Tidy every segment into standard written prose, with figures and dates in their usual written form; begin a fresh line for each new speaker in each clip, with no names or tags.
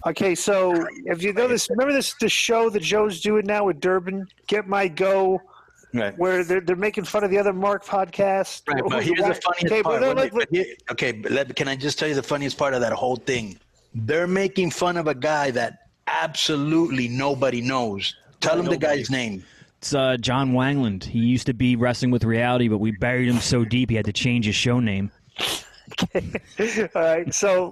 Okay, so if you know this, remember the show that Joe's doing now with Durband, Get My Go,
Right.
where they're making fun of the other Mark podcast.
Right, but here's the funniest part. Can I just tell you the funniest part of that whole thing? They're making fun of a guy that absolutely nobody knows. Tell him the guy's name.
It's John Wangland. He used to be Wrestling with Reality, but we buried him so deep he had to change his show name.
All right, so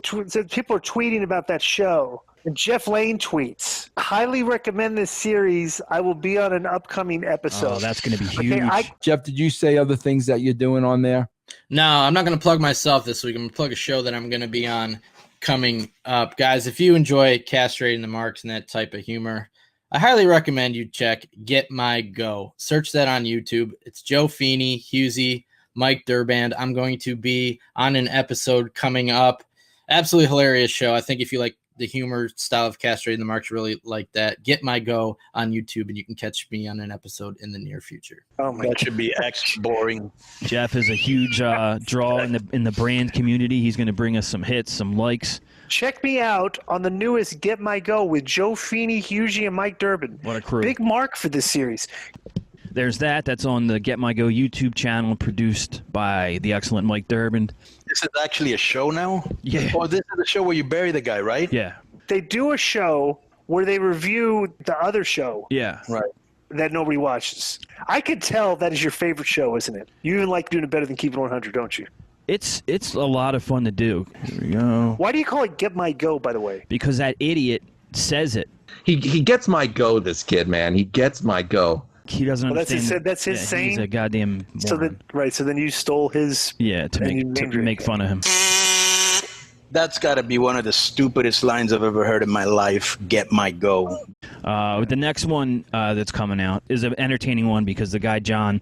people are tweeting about that show. And Jeff Lane tweets, highly recommend this series. I will be on an upcoming episode.
Oh, that's going to be huge.
Okay,
Jeff, did you say other things that you're doing on there?
No, I'm not going to plug myself this week. I'm going to plug a show that I'm going to be on coming up. Guys, if you enjoy castrating the marks and that type of humor, I highly recommend you check Get My Go. Search that on YouTube. It's Joe Feeney, Hughezy, Mike Durband. I'm going to be on an episode coming up. Absolutely hilarious show. I think if you like the humor style of castrating the marks, really like that, Get My Go on YouTube, and you can catch me on an episode in the near future.
Oh my
That should be X boring.
Jeff is a huge draw in the brand community. He's going to bring us some hits, some likes.
Check me out on the newest Get My Go with Joe Feeney, Hughezy, and Mike Durband.
What a crew.
Big mark for this series.
There's that. That's on the Get My Go YouTube channel, produced by the excellent Mike Durband.
This is actually a show now?
Yeah.
Oh, this is the show where you bury the guy, right?
Yeah.
They do a show where they review the other show.
Yeah.
Right.
That nobody watches. I could tell that is your favorite show, isn't it? You even like doing it better than Keep It 100, don't you?
It's a lot of fun to do. Here we go.
Why do you call it Get My Go, by the way?
Because that idiot says it.
He gets my go, this kid, man. He gets my go.
He doesn't understand.
That's his saying?
He's a goddamn moron.
So then you stole his...
Yeah, to make fun of him.
That's got to be one of the stupidest lines I've ever heard in my life. Get My Go.
The next one that's coming out is an entertaining one because the guy John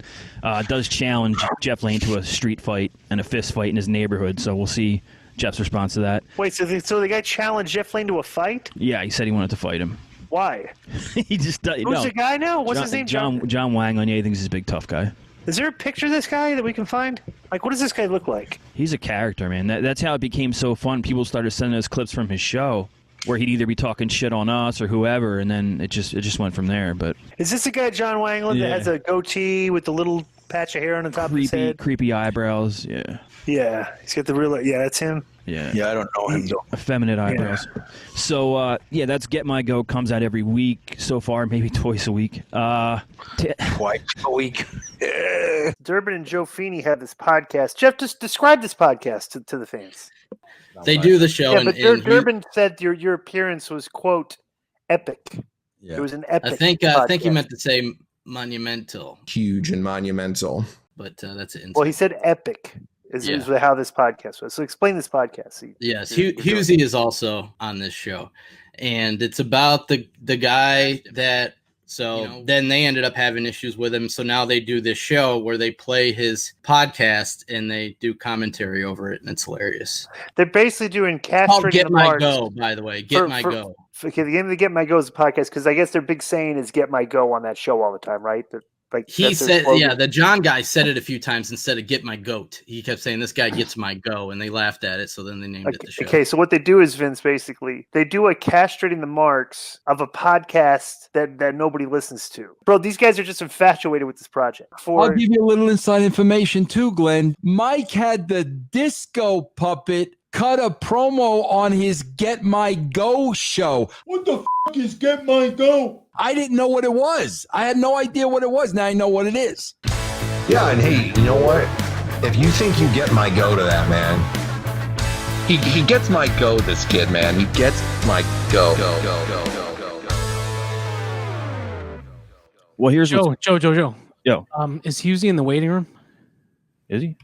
does challenge Jeff Lane to a street fight and a fist fight in his neighborhood. So we'll see Jeff's response to that.
Wait, so the guy challenged Jeff Lane to a fight?
Yeah, he said he wanted to fight him.
Why?
He just does.
Who's the guy now? What's his name?
John Wangland. Yeah, he thinks he's a big tough guy.
Is there a picture of this guy that we can find? Like, what does this guy look like?
He's a character, man. That's how it became so fun. People started sending us clips from his show where he'd either be talking shit on us or whoever, and then it just went from there. But
is this the guy John Wangland that has a goatee with the little patch of hair on the top of his head?
Creepy eyebrows. Yeah.
Yeah, he's got the real. Yeah, that's him.
Yeah.
Yeah, I don't know him though.
Effeminate eyebrows. Yeah. So that's Get My Go. Comes out every week so far, maybe twice a week.
Twice a week.
Durband and Joe Feeney have this podcast. Jeff, just describe this podcast to the fans.
They do the show.
Yeah, but Durband said your appearance was, quote, epic. Yeah. It was an epic.
I think he meant to say monumental.
Huge and monumental.
But that's it.
Well, he said epic. Is how this podcast was. So explain this podcast.
Yes, Hughezy is also on this show, and it's about the guy that. So then they ended up having issues with him. So now they do this show where they play his podcast and they do commentary over it, and it's hilarious.
They're basically doing castrating
Get
the
My
marks.
Go, by the way. Get My Go.
Okay, the game of Get My Go is a podcast because I guess their big saying is Get My Go on that show all the time, right?
He said, the John guy said it a few times instead of Get My Goat. He kept saying, this guy gets my go, and they laughed at it, so then they named it the show.
Okay, so what they do is, Vince, basically, they do a castrating the marks of a podcast that nobody listens to. Bro, these guys are just infatuated with this project.
I'll give you a little inside information, too, Glenn. Mike had the disco puppet cut a promo on his Get My Go show. What the f*** is Get My Go? I didn't know what it was. I had no idea what it was. Now I know what it is.
Yeah, and hey, you know what? If you think you get my go to that, man, he gets my go, this kid, man. He gets my go.
Well, here's
Joe.
Yo.
Is Hughezy in the waiting room?
Is he?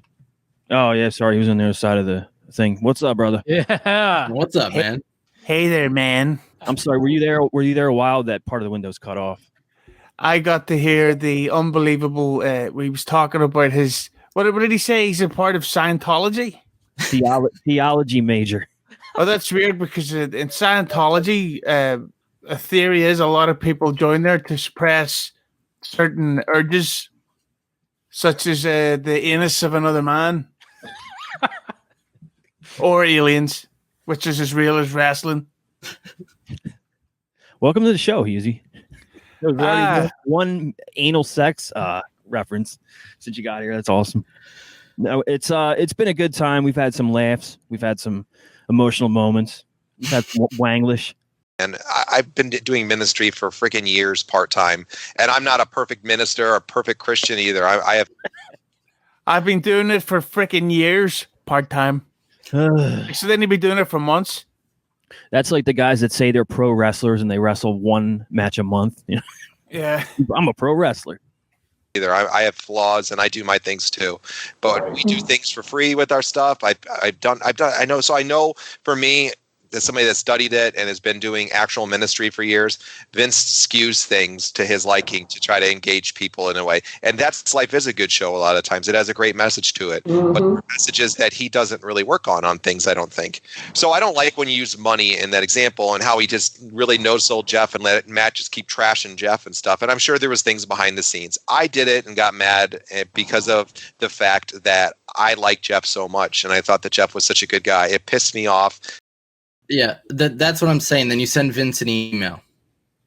Oh, yeah, sorry. He was on the other side of the thing. What's up, brother?
Yeah.
What's up, man?
Hey there, man.
I'm sorry. Were you there? Were you there a while? That part of the window's cut off.
I got to hear the unbelievable. We was talking about his. What did he say? He's a part of Scientology.
Theology major.
Oh, that's weird because in Scientology, a theory is a lot of people join there to suppress certain urges, such as the anus of another man, or aliens, which is as real as wrestling.
Welcome to the show, Hughezy. There was already one anal sex reference since you got here. That's awesome. No, it's been a good time. We've had some laughs. We've had some emotional moments. We've had some Wanglish.
And I've been doing ministry for freaking years part-time. And I'm not a perfect minister or a perfect Christian either.
I've been doing it for freaking years part-time. So then you'd be doing it for months.
That's like the guys that say they're pro wrestlers and they wrestle one match a month. You know?
Yeah.
I'm a pro wrestler.
Either I have flaws and I do my things too, but we do things for free with our stuff. I know for me, as somebody that studied it and has been doing actual ministry for years, Vince skews things to his liking to try to engage people in a way. And that's Life is a Good Show. A lot of times it has a great message to it, but messages that he doesn't really work on things, I don't think. So I don't like when you use money in that example and how he just really no-sold Jeff and let Matt just keep trashing Jeff and stuff. And I'm sure there was things behind the scenes. I did it and got mad because of the fact that I like Jeff so much. And I thought that Jeff was such a good guy. It pissed me off.
Yeah, that's what I'm saying. Then you send Vince an email.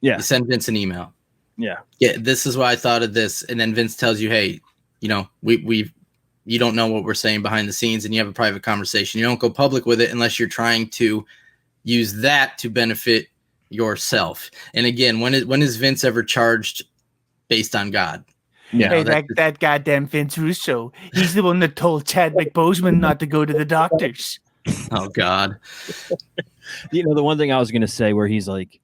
Yeah.
You send Vince an email.
Yeah.
Yeah, this is why I thought of this. And then Vince tells you, hey, you know, you don't know what we're saying behind the scenes, and you have a private conversation. You don't go public with it unless you're trying to use that to benefit yourself. And again, when is Vince ever charged based on God?
Yeah, hey, that goddamn Vince Russo. He's the one that told Chadwick Boseman not to go to the doctors.
Oh, God.
You know, the one thing I was going to say where he's like,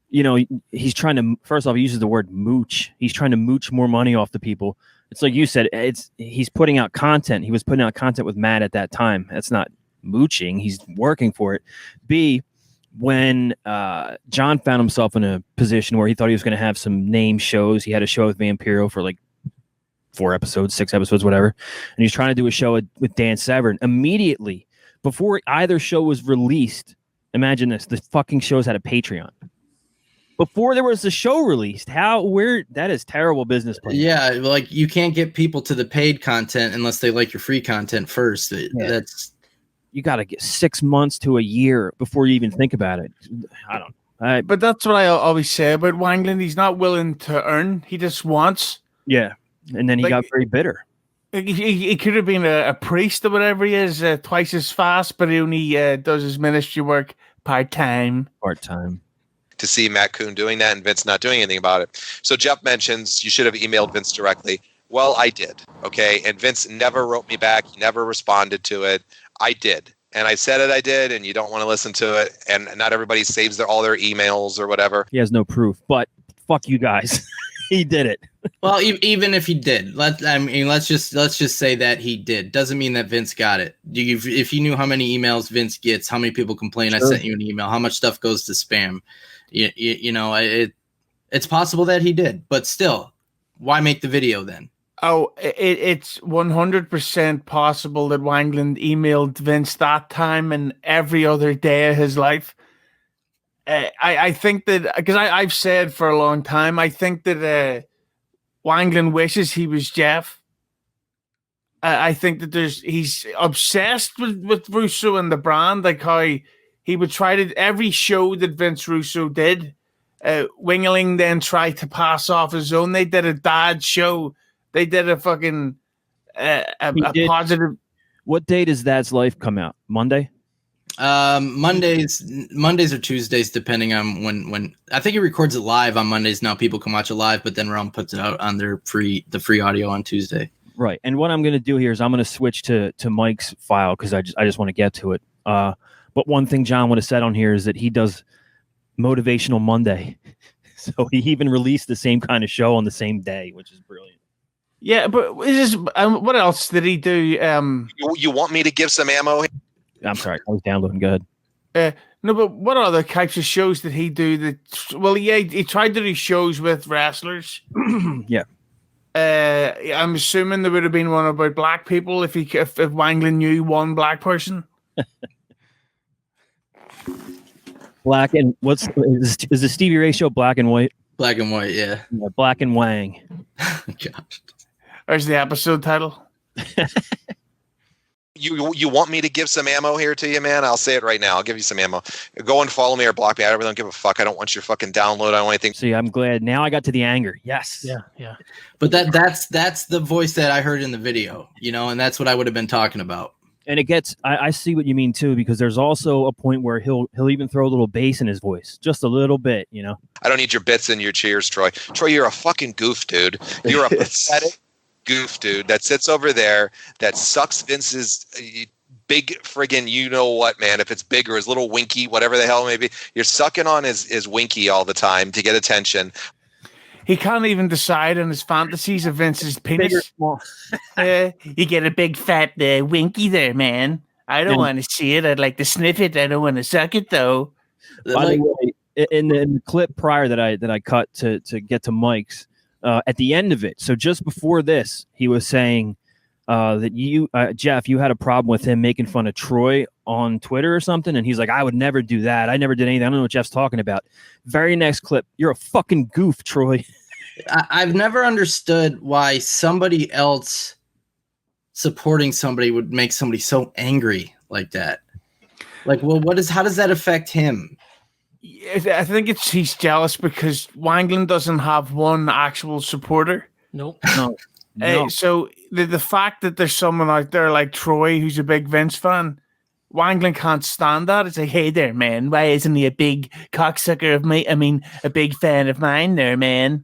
you know, he's trying to, first off, he uses the word mooch. He's trying to mooch more money off the people. It's like you said, he's putting out content. He was putting out content with Matt at that time. That's not mooching. He's working for it. B, when John found himself in a position where he thought he was going to have some name shows. He had a show with Vampiro for like 4 episodes, 6 episodes, whatever. And he's trying to do a show with Dan Severn. Immediately, before either show was released, imagine this, the fucking shows had a Patreon. Before there was the show released, that is terrible business plan.
Yeah, like you can't get people to the paid content unless they like your free content first.
Yeah. You got to get 6 months to a year before you even think about it. I don't know.
But that's what I always say about Wangland. He's not willing to earn. He just wants.
Yeah. And then he got very bitter.
He could have been a priest or whatever he is, twice as fast, but he only does his ministry work part-time.
To see Matt Kuhn doing that and Vince not doing anything about it. So Jeff mentions you should have emailed Vince directly. Well, I did. Okay. And Vince never wrote me back. He never responded to it. I did. And I said it, I did, and you don't want to listen to it. And not everybody saves all their emails or whatever.
He has no proof, but fuck you guys. He did it.
Well, even if he did, let's just say that he did. Doesn't mean that Vince got it. If you knew how many emails Vince gets, how many people complain, sure. I sent you an email, how much stuff goes to spam, you know, it's possible that he did, but still, why make the video then?
Oh, it's 100% possible that Wangland emailed Vince that time and every other day of his life. I think that, because I've said for a long time, I think that Wangland wishes he was Jeff. I think that he's obsessed with Russo and the brand, like how he would try to, every show that Vince Russo did, Wingling then tried to pass off his own. They did a dad show. They did a fucking positive.
What day does Dad's Life come out? Monday?
Mondays or Tuesdays, depending on when. I think he records it live on Mondays. Now people can watch it live, but then Realm puts it out on the free audio on Tuesday.
Right. And what I'm going to do here is I'm going to switch to Mike's file because I just want to get to it. But one thing John would have said on here is that he does Motivational Monday, so he even released the same kind of show on the same day, which is brilliant.
Yeah, but what else did he do?
You want me to give some ammo?
I'm sorry, I was downloading. Good.
No, but what other types of shows did he do? He tried to do shows with wrestlers.
Yeah.
I'm assuming there would have been one about black people if Wangland knew one black person.
Black and is the Stevie Ray show Black and White?
Black and White, yeah.
Black and Wang.
Gosh.
There's the episode title.
You want me to give some ammo here to you, man? I'll say it right now. I'll give you some ammo. Go and follow me or block me. I don't give a fuck. I don't want your fucking download. I don't want anything.
See, I'm glad now I got to the anger. Yes.
Yeah. But that's the voice that I heard in the video, and that's what I would have been talking about.
And it gets, I see what you mean too, because there's also a point where he'll even throw a little bass in his voice, just a little bit,
I don't need your bits and your cheers, Troy. Troy, you're a fucking goof, dude. You're a pathetic goof, dude, that sits over there that sucks Vince's big friggin' you-know-what, man. If it's big or his little winky, whatever the hell it may be, you're sucking on his winky all the time to get attention.
He can't even decide on his fantasies of Vince's penis.
Big or small.
You get a big fat winky there, man. I don't want to see it. I'd like to sniff it. I don't want to suck it, though.
By the way, in the clip prior that I cut to get to Mike's, at the end of it, so just before this, he was saying that you, Jeff, you had a problem with him making fun of Troy on Twitter or something, and he's like, I would never do that. I never did anything. I don't know what Jeff's talking about. Very next clip, you're a fucking goof, Troy.
I've never understood why somebody else supporting somebody would make somebody so angry like that. Like, well, how does that affect him?
I think he's jealous because Wangland doesn't have one actual supporter.
Nope.
No.
So the fact that there's someone out there like Troy who's a big Vince fan, Wangland can't stand that. It's like, hey there, man, why isn't he a big cocksucker of me? I mean, a big fan of mine there, man.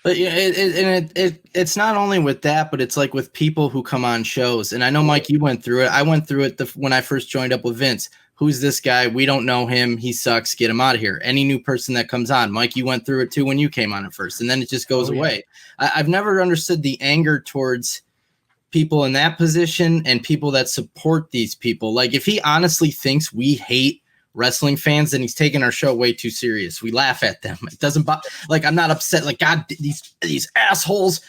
But yeah, it's not only with that, but it's like with people who come on shows. And I know, Mike, you went through it. I went through it when I first joined up with Vince. Who's this guy? We don't know him. He sucks. Get him out of here. Any new person that comes on. Mike, you went through it too when you came on at first, and then it just goes away. I've never understood the anger towards people in that position and people that support these people. Like, if he honestly thinks we hate wrestling fans, then he's taking our show way too serious. We laugh at them. It doesn't like, I'm not upset. Like, God, these assholes,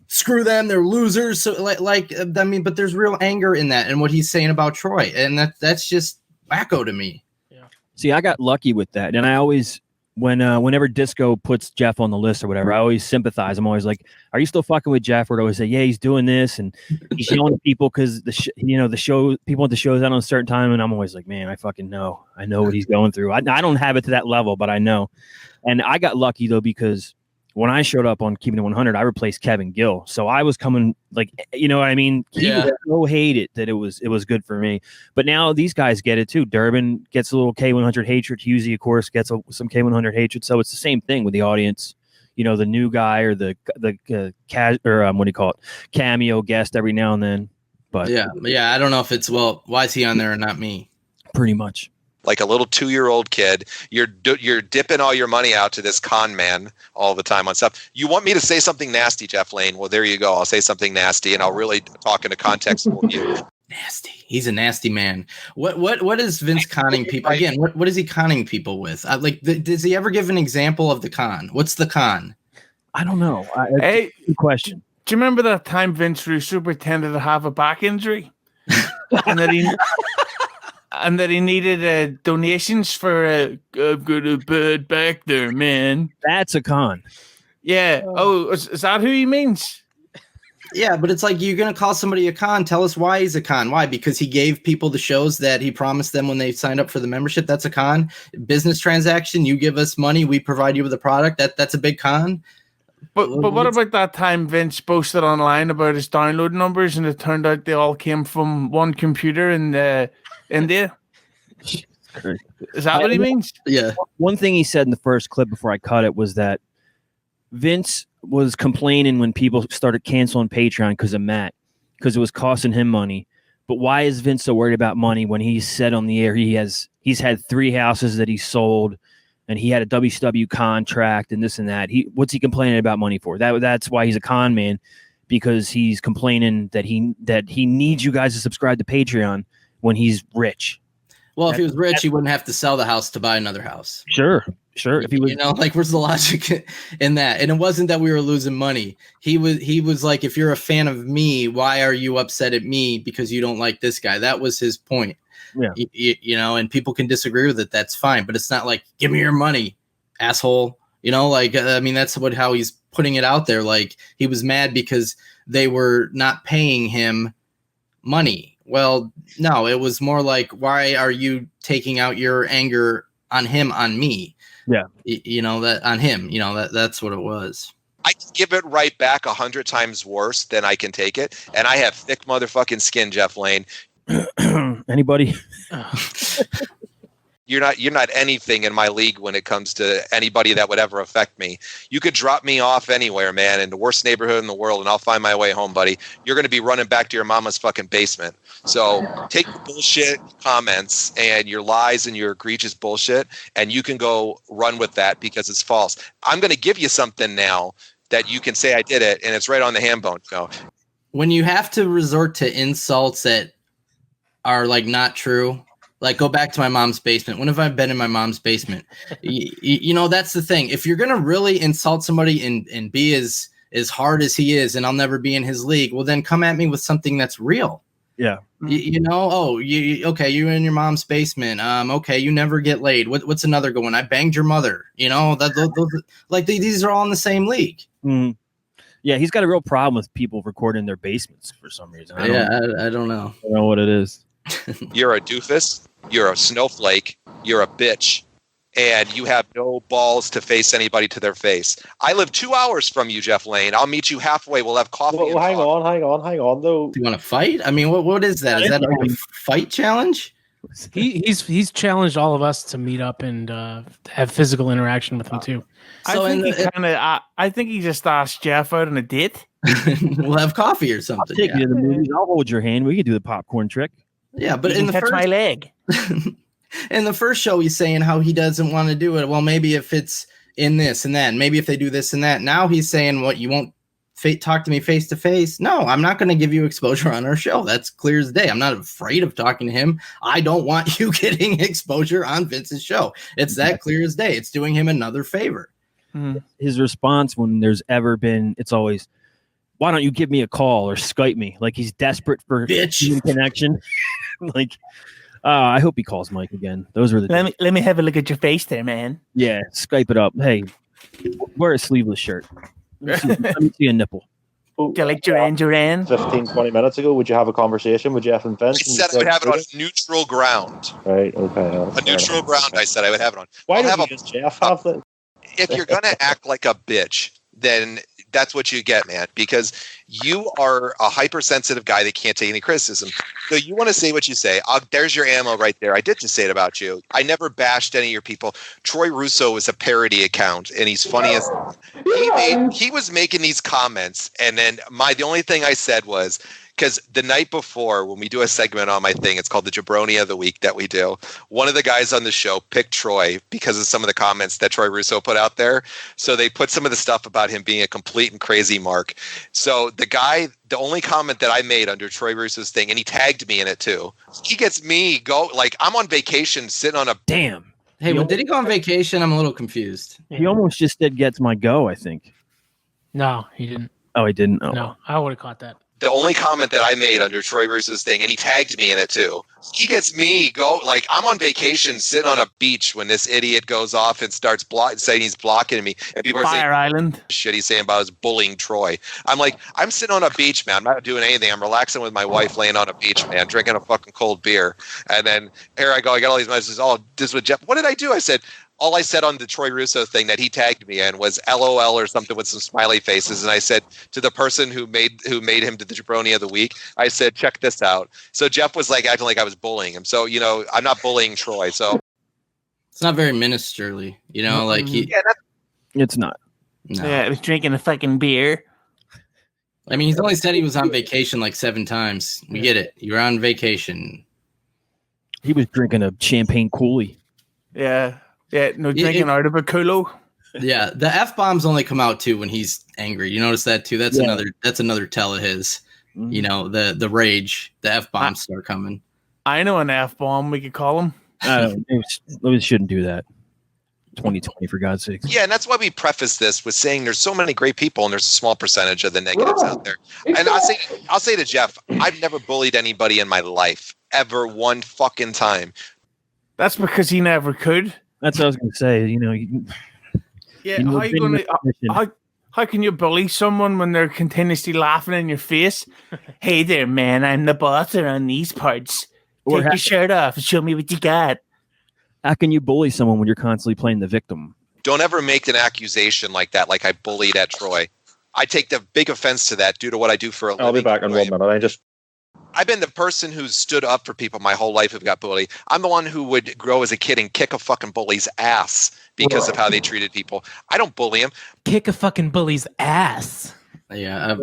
screw them. They're losers. So I mean, but there's real anger in that and what he's saying about Troy, and that's just wacko to me.
Yeah. See, I got lucky with that, and I always, whenever Disco puts Jeff on the list or whatever, I always sympathize. I'm always like, "Are you still fucking with Jeff?" Or I always say, "Yeah, he's doing this," and he's yelling at people because the show people want the shows out on a certain time, and I'm always like, "Man, I fucking know. I know what he's going through. I don't have it to that level, but I know." And I got lucky though, because when I showed up on Keeping It 100, I replaced Kevin Gill. So I was coming, like, you know what I mean? He was so hated that it was good for me. But now these guys get it too. Durband gets a little K100 hatred. Hughezy, of course, gets some K100 hatred. So it's the same thing with the audience. You know, the new guy or the what do you call it? Cameo guest every now and then. But
yeah, I don't know if it's, well, why is he on there and not me?
Pretty much.
Like a little 2-year-old kid, you're dipping all your money out to this con man all the time on stuff. You want me to say something nasty, Jeff Lane? Well, there you go. I'll say something nasty, and I'll really talk into context for you.
Nasty. He's a nasty man. What is Vince conning people again? What is he conning people with? Does he ever give an example of the con? What's the con?
I don't know. Hey, good question.
Do you remember that time Vince Russo pretended to have a back injury, and that he needed donations for I've got a bad back there, man.
That's a con.
Yeah. Oh, is that who he means?
Yeah, but it's like, you're going to call somebody a con. Tell us why he's a con. Why? Because he gave people the shows that he promised them when they signed up for the membership. That's a con. Business transaction. You give us money. We provide you with a product. That's a big con.
But what about that time Vince posted online about his download numbers, and it turned out they all came from one computer in India? Is that what he means?
Yeah.
One thing he said in the first clip before I cut it was that Vince was complaining when people started canceling Patreon because of Matt, because it was costing him money. But why is Vince so worried about money when he said on the air he's had 3 houses that he sold, and he had a WCW contract and this and that? What's he complaining about money for? That's why he's a con man, because he's complaining that he needs you guys to subscribe to Patreon when he's rich.
Well, if he was rich, he wouldn't have to sell the house to buy another house.
Sure. If he was,
where's the logic in that? And it wasn't that we were losing money. He was like, if you're a fan of me, why are you upset at me because you don't like this guy? That was his point.
Yeah.
And people can disagree with it. That's fine. But it's not like, give me your money, asshole. I mean, that's how he's putting it out there. Like, he was mad because they were not paying him money Well, no, it was more like, why are you taking out your anger on him, on me?
Yeah.
That on him, that's what it was.
I can give it right back 100 times worse than I can take it. And I have thick motherfucking skin, Jeff Lane.
Anybody?
You're not anything in my league when it comes to anybody that would ever affect me. You could drop me off anywhere, man, in the worst neighborhood in the world, and I'll find my way home, buddy. You're going to be running back to your mama's fucking basement. So take your bullshit comments and your lies and your egregious bullshit, and you can go run with that because it's false. I'm going to give you something now that you can say I did it, and it's right on the ham bone. So
when you have to resort to insults that are like not true, like go back to my mom's basement. When have I been in my mom's basement? That's the thing. If you're gonna really insult somebody and be as hard as he is, and I'll never be in his league, well then come at me with something that's real.
Yeah.
Okay, you're in your mom's basement. Okay, you never get laid. What's another good one? I banged your mother. These are all in the same league.
Mm. Yeah, he's got a real problem with people recording their basements for some reason.
I don't know.
I don't know what it is.
You're a doofus. You're a snowflake. You're a bitch. And you have no balls to face anybody to their face. I live 2 hours from you, Jeff Lane. I'll meet you halfway. We'll have coffee.
Well, hang on, though.
Do you want to fight? I mean, what is that? Is that a fight challenge?
He's challenged all of us to meet up and have physical interaction with him too.
I think he just asked Jeff out on a date.
We'll have coffee or something.
I'll take you to the movies. I'll hold your hand. We can do the popcorn trick.
Yeah, but
you
in the
catch my leg.
In the first show, he's saying how he doesn't want to do it. Well, maybe if it's in this and that, and maybe if they do this and that. Now he's saying, what, you won't talk to me face to face? No, I'm not going to give you exposure on our show. That's clear as day. I'm not afraid of talking to him. I don't want you getting exposure on Vince's show. It's that clear as day. It's doing him another favor.
Mm-hmm. His response when there's ever been, it's always, why don't you give me a call or Skype me? Like he's desperate for human connection. Like, I hope he calls Mike again. Those were the
let me have a look at your face there, man.
Yeah, Skype it up. Hey, wear a sleeveless shirt. Let me see a nipple.
Do you like Duran?
15, 20 minutes ago, would you have a conversation with Jeff and Vince?
I said I would have it on neutral ground.
Right, okay.
A neutral ground, I said I would have it on.
Why don't Jeff have that?
If you're going to act like a bitch, then that's what you get, man, because you are a hypersensitive guy that can't take any criticism. So you want to say what you say. There's your ammo right there. I did just say it about you. I never bashed any of your people. Troy Russo is a parody account, and he's funny as he was making these comments, and then the only thing I said was, because the night before, when we do a segment on my thing, it's called the Jabroni of the Week that we do. One of the guys on the show picked Troy because of some of the comments that Troy Russo put out there. So they put some of the stuff about him being a complete and crazy mark. So the only comment that I made under Troy Russo's thing, and he tagged me in it too, he gets me I'm on vacation sitting on a...
Damn.
Hey, did he go on vacation? I'm a little confused.
He almost just did gets my go, I think.
No, he didn't.
Oh, he didn't? Oh.
No, I would have caught that.
The only comment that I made under Troy Russo's thing, and he tagged me in it too, he gets me I'm on vacation sitting on a beach when this idiot goes off and starts saying he's blocking me. And people are saying,
Island.
Shit he's saying about us bullying Troy. I'm like, I'm sitting on a beach, man. I'm not doing anything. I'm relaxing with my wife laying on a beach, man, drinking a fucking cold beer. And then here I go. I got all these messages. Oh, this was Jeff. What did I do? I said, all I said on the Troy Russo thing that he tagged me in was LOL or something with some smiley faces. And I said to the person who made him to the Jabroni of the Week, I said, check this out. So Jeff was acting like I was bullying him. So, I'm not bullying Troy. So
it's not very ministerly,
it's not.
No.
Yeah, I was drinking a fucking beer.
I mean, he's only said he was on vacation like 7 times. We get it. You're on vacation.
He was drinking a champagne coolie.
Yeah. Yeah, no drinking out of a culo.
Yeah, the F-bombs only come out too when he's angry. You notice that too? That's another tell of his. Mm-hmm. The rage, the F-bombs start coming.
I know an F-bomb we could call him.
We shouldn't do that. 2020, for God's sake.
Yeah, and that's why we preface this with saying there's so many great people and there's a small percentage of the negatives out there. And I'll say to Jeff, I've never bullied anybody in my life, ever, one fucking time.
That's because he never could.
That's what I was going to say.
Yeah, How can you bully someone when they're continuously laughing in your face? Hey there, man, I'm the boss around these parts.
Or
Take your shirt off and show me what you got.
How can you bully someone when you're constantly playing the victim?
Don't ever make an accusation like that, like I bullied at Troy. I take the big offense to that due to what I do for a living.
I'll be back in 1 minute.
I've been the person who's stood up for people my whole life who got bullied. I'm the one who would grow as a kid and kick a fucking bully's ass because of how they treated people. I don't bully them.
Kick a fucking bully's ass.
Yeah.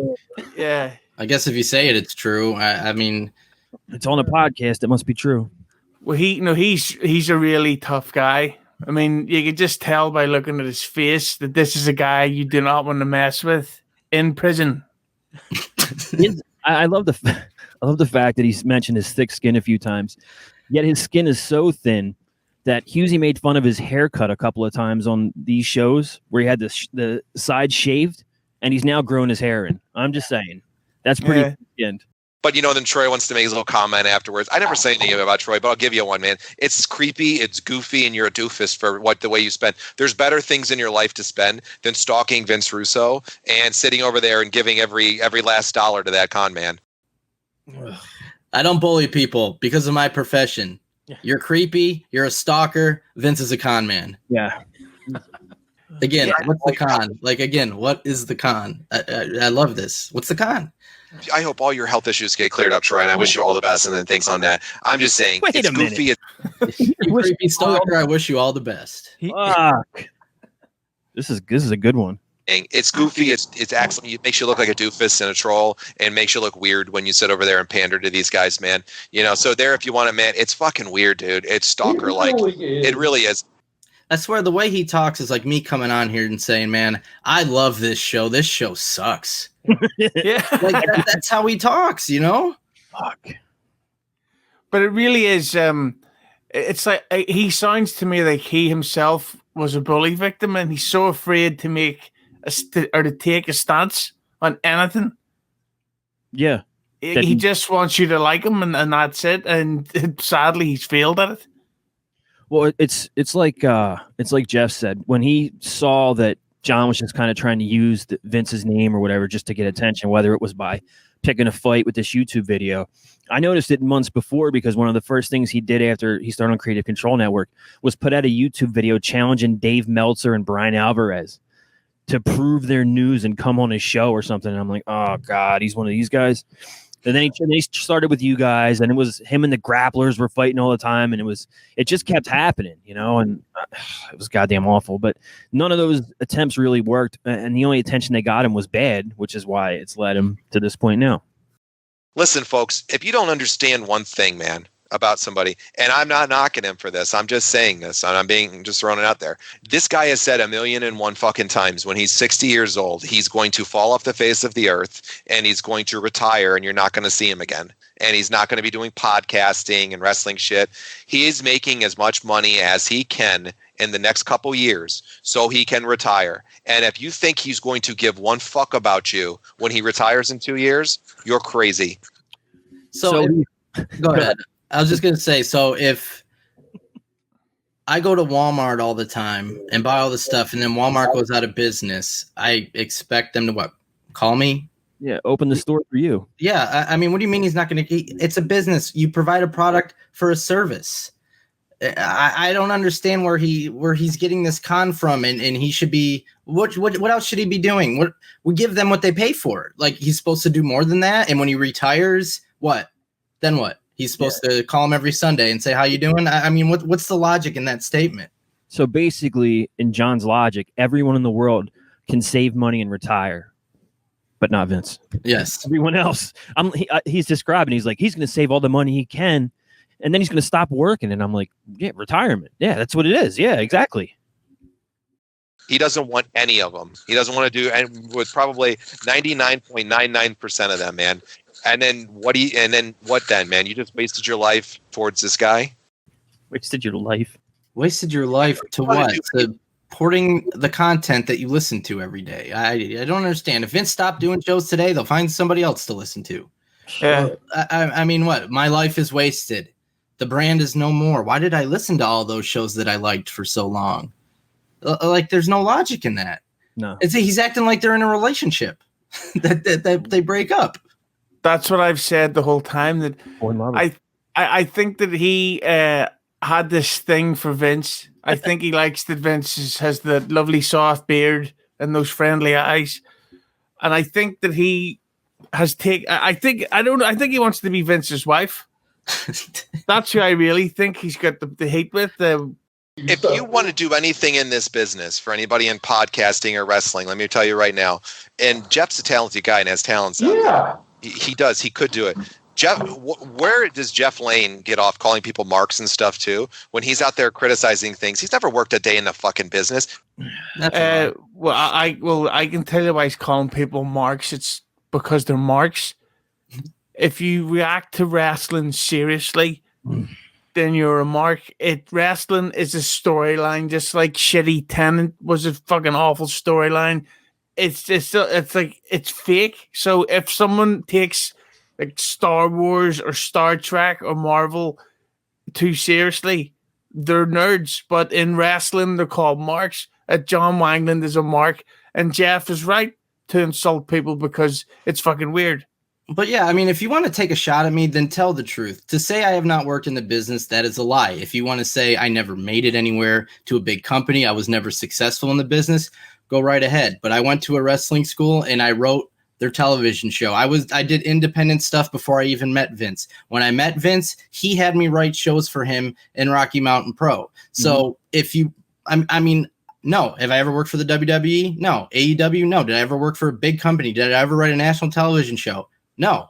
Yeah.
I guess if you say it, it's true. I mean,
it's on a podcast. It must be true.
Well, he's a really tough guy. I mean, you could just tell by looking at his face that this is a guy you do not want to mess with in prison.
I love the fact that he's mentioned his thick skin a few times. Yet his skin is so thin that Hughezy made fun of his haircut a couple of times on these shows where he had the side shaved, and he's now grown his hair in. I'm just saying. That's pretty skinned.
But, then Troy wants to make his little comment afterwards. I never say anything about Troy, but I'll give you one, man. It's creepy, it's goofy, and you're a doofus for the way you spend. There's better things in your life to spend than stalking Vince Russo and sitting over there and giving every last dollar to that con man.
I don't bully people because of my profession.
Yeah.
You're creepy. You're a stalker. Vince is a con man.
Yeah.
Again, what's the con? What is the con? I love this. What's the con?
I hope all your health issues get cleared up, Troy, and I wish you all the best. And then thanks on that. I'm just saying, it's goofy.
You creepy stalker. I wish you all the best.
Fuck. This is a good one.
It's goofy. It's excellent. It makes you look like a doofus and a troll, and makes you look weird when you sit over there and pander to these guys, man. So there, if you want to, man, it's fucking weird, dude. It's stalker like. It really is.
I swear the way he talks is like me coming on here and saying, man, I love this show. This show sucks.
Yeah.
That's how he talks,
Fuck.
But it really is. It's like he sounds to me like he himself was a bully victim, and he's so afraid to make to take a stance on anything.
Yeah.
He just wants you to like him, and that's it. And sadly, he's failed at it.
Well, it's like Jeff said, when he saw that John was just kind of trying to use Vince's name or whatever just to get attention, whether it was by picking a fight with this YouTube video. I noticed it months before because one of the first things he did after he started on Creative Control Network was put out a YouTube video challenging Dave Meltzer and Brian Alvarez to prove their news and come on his show or something. And I'm like, oh God, he's one of these guys. And then he started with you guys, and it was him and the grapplers were fighting all the time, and it just kept happening, and it was goddamn awful. But none of those attempts really worked, and the only attention they got him was bad, which is why it's led him to this point now.
Listen, folks, if you don't understand one thing, man, about somebody, and I'm not knocking him for this, I'm just saying this, and I'm just throwing it out there. This guy has said 1,000,001 fucking times when he's 60 years old, he's going to fall off the face of the earth, and he's going to retire, and you're not going to see him again. And he's not going to be doing podcasting and wrestling shit. He is making as much money as he can in the next couple years so he can retire. And if you think he's going to give one fuck about you when he retires in 2 years, you're crazy.
So go ahead. I was just going to say, so if I go to Walmart all the time and buy all the stuff, and then Walmart goes out of business, I expect them to call me?
Yeah, open the store for you.
Yeah, I mean, what do you mean he's not going to? It's a business. You provide a product for a service. I don't understand where he's getting this con from, and he should be. What else should he be doing? We give them what they pay for. Like, he's supposed to do more than that, and when he retires, what? Then what? He's supposed to call him every Sunday and say, how you doing? I mean, what's the logic in that statement?
So basically, in John's logic, everyone in the world can save money and retire, but not Vince.
Yes.
Everyone else. He's describing, he's like, he's going to save all the money he can, and then he's going to stop working. And I'm like, yeah, retirement. Yeah, that's what it is. Yeah, exactly.
He doesn't want any of them. He doesn't want to do, and with probably 99.99% of them, man. And then what then, man? You just wasted your life towards this guy?
Wasted your life?
Wasted your life to what? Supporting the content that you listen to every day. I don't understand. If Vince stopped doing shows today, they'll find somebody else to listen to.
Yeah.
I mean, what? My life is wasted. The brand is no more. Why did I listen to all those shows that I liked for so long? Like, there's no logic in that.
No.
He's acting like they're in a relationship that they break up.
That's what I've said the whole time. That I think that he had this thing for Vince. I think he likes that Vince has the lovely soft beard and those friendly eyes, and I think that he has taken. I think he wants to be Vince's wife. That's who I really think he's got the hate with.
If you want to do anything in this business for anybody in podcasting or wrestling, let me tell you right now. And Jeff's a talented guy and has talents. Yeah, he does. He could do it. Jeff, where does Jeff Lane get off calling people marks and stuff too? When he's out there criticizing things, he's never worked a day in the fucking business.
I can tell you why he's calling people marks. It's because they're marks. If you react to wrestling seriously, then you're a mark. Wrestling is a storyline, just like Shitty Tenant was a fucking awful storyline. It's fake. So if someone takes like Star Wars or Star Trek or Marvel too seriously, they're nerds. But in wrestling, they're called marks. John Wangland is a mark, and Jeff is right to insult people because it's fucking weird.
But yeah, I mean, if you want to take a shot at me, then tell the truth. To say I have not worked in the business, that is a lie. If you want to say I never made it anywhere to a big company, I was never successful in the business, go right ahead. But I went to a wrestling school and I wrote their television show. I did independent stuff before I even met Vince. When I met Vince, he had me write shows for him in Rocky Mountain Pro. So no. Have I ever worked for the WWE? No. AEW? No. Did I ever work for a big company? Did I ever write a national television show? No.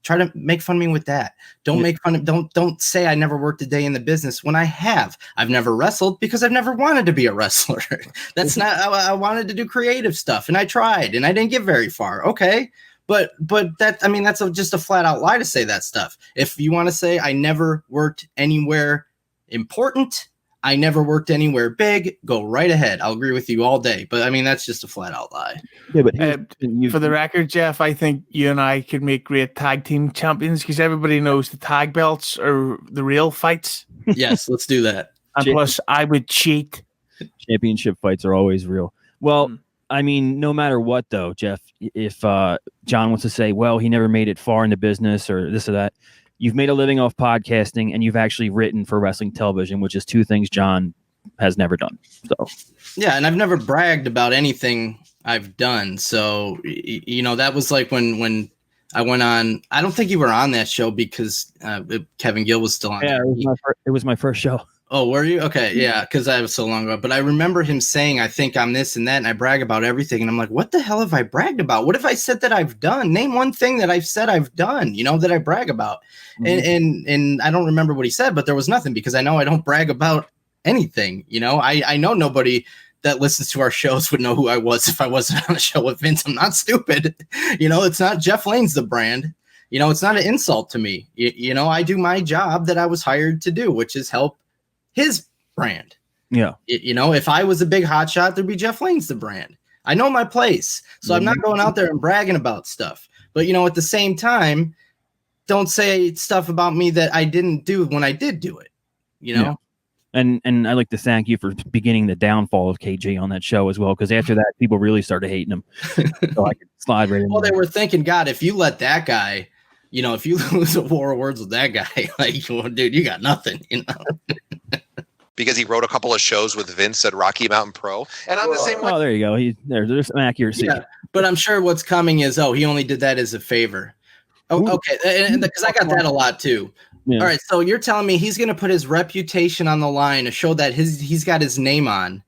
Try to make fun of me with that. Don't say I never worked a day in the business when I have. I've never wrestled because I've never wanted to be a wrestler. That's not, I wanted to do creative stuff and I tried and I didn't get very far. Okay. But that's just a flat out lie to say that stuff. If you want to say I never worked anywhere important, I never worked anywhere big, go right ahead. I'll agree with you all day. But I mean, that's just a flat out lie.
Yeah, but
for the record, Jeff, I think you and I could make great tag team champions because everybody knows the tag belts are the real fights.
Yes, let's do that.
And plus, I would cheat.
Championship fights are always real. Well, I mean, no matter what, though, Jeff, if John wants to say, well, he never made it far in the business or this or that, you've made a living off podcasting and you've actually written for wrestling television, which is two things John has never done. So,
yeah. And I've never bragged about anything I've done. So, that was like when I went on, I don't think you were on that show because Kevin Gill was still on.
Yeah, it was my first show.
Oh, were you? Okay. Yeah. Cause I was so long ago, but I remember him saying, I think I'm this and that. And I brag about everything. And I'm like, what the hell have I bragged about? What have I said that I've done? Name one thing that I've said I've done, that I brag about. Mm-hmm. And I don't remember what he said, but there was nothing because I know I don't brag about anything. I know nobody that listens to our shows would know who I was if I wasn't on a show with Vince. I'm not stupid. It's not Jeff Lane's the brand. It's not an insult to me. I do my job that I was hired to do, which is help his brand.
Yeah.
If I was a big hotshot, there'd be Jeff Lane's the brand. I know my place. So I'm not going out there and bragging about stuff. But, at the same time, don't say stuff about me that I didn't do when I did do it,
Yeah. And I'd like to thank you for beginning the downfall of KG on that show as well, because after that, people really started hating him. So I could slide right in.
Well, they were thinking, God, if you let that guy, if you lose a war of words with that guy, dude, you got nothing,
Because he wrote a couple of shows with Vince at Rocky Mountain Pro. And I'm the same way.
Oh, there you go. There's some accuracy.
Yeah, but I'm sure what's coming is, he only did that as a favor. Oh, okay. Because I got that a lot too. Yeah. All right. So you're telling me he's going to put his reputation on the line to show that he's got his name on